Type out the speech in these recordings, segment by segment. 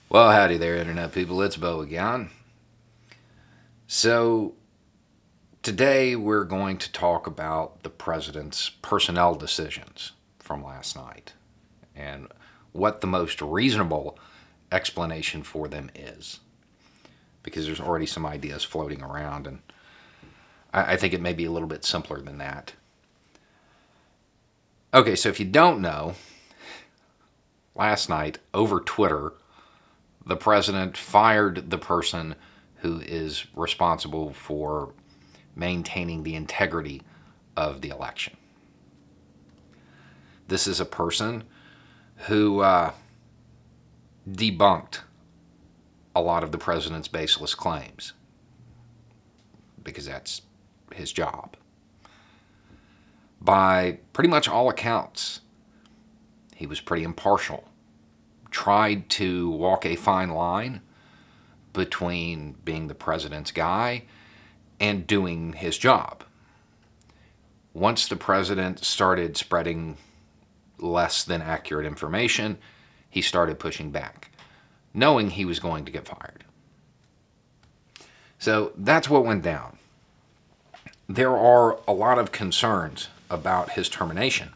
Well, howdy there, Internet people. It's Bo again. So, today we're going to talk about the president's personnel decisions from last night and what the most reasonable explanation for them is. Because there's already some ideas floating around, and I think it may be a little bit simpler than that. Okay, so if you don't know, last night over Twitter, the president fired the person who is responsible for maintaining the integrity of the election. This is a person who debunked a lot of the president's baseless claims because that's his job. By pretty much all accounts, he was pretty impartial, tried to walk a fine line between being the president's guy and doing his job. Once the president started spreading less than accurate information, he started pushing back, knowing he was going to get fired. So that's what went down. There are a lot of concerns about his termination.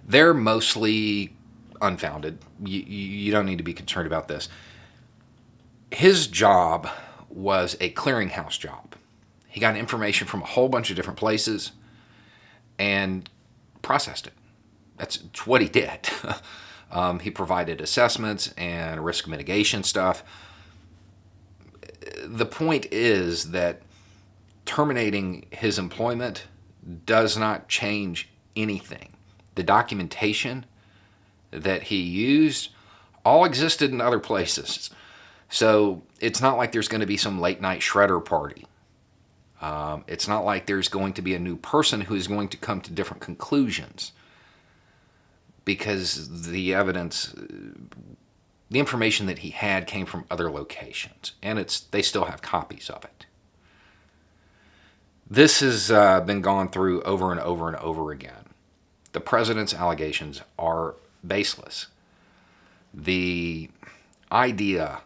They're mostly unfounded. You don't need to be concerned about this. His job was a clearinghouse job. He got information from a whole bunch of different places and processed it. That's what he did. He provided assessments and risk mitigation stuff. The point is that terminating his employment does not change anything. The documentation that he used all existed in other places. So it's not like there's going to be some late night shredder party. It's not like there's going to be a new person who is going to come to different conclusions because the evidence, the information that he had came from other locations, and they still have copies of it. This has been gone through over and over and over again. The president's allegations are baseless. The idea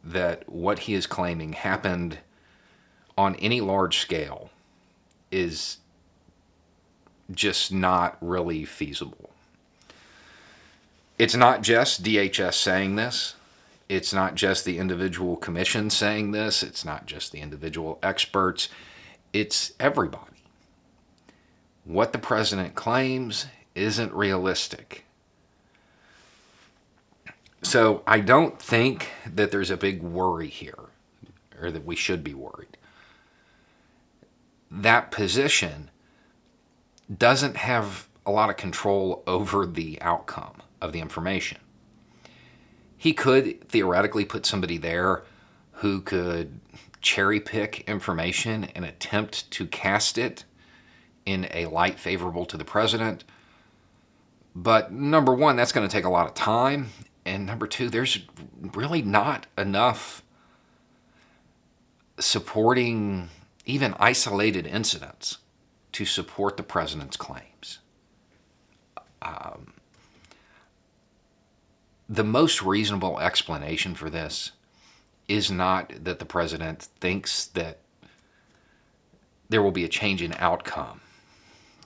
that what he is claiming happened on any large scale is just not really feasible. It's not just DHS saying this. It's not just the individual commission saying this. It's not just the individual experts. It's everybody. What the president claims isn't realistic. So I don't think that there's a big worry here, or that we should be worried. That position doesn't have a lot of control over the outcome of the information. He could theoretically put somebody there who could cherry pick information and attempt to cast it in a light favorable to the president. But number one, that's going to take a lot of time. And number two, there's really not enough supporting even isolated incidents to support the president's claims. The most reasonable explanation for this is not that the president thinks that there will be a change in outcome.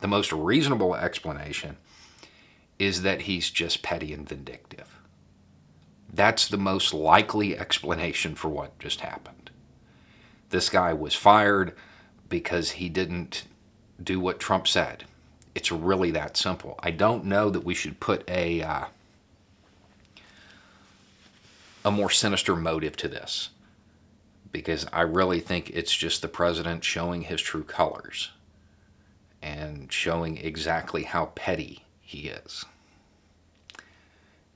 The most reasonable explanation is that he's just petty and vindictive. That's the most likely explanation for what just happened. This guy was fired because he didn't do what Trump said. It's really that simple. I don't know that we should put a more sinister motive to this, because I really think it's just the president showing his true colors and showing exactly how petty he is.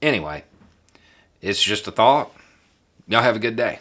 Anyway, it's just a thought. Y'all have a good day.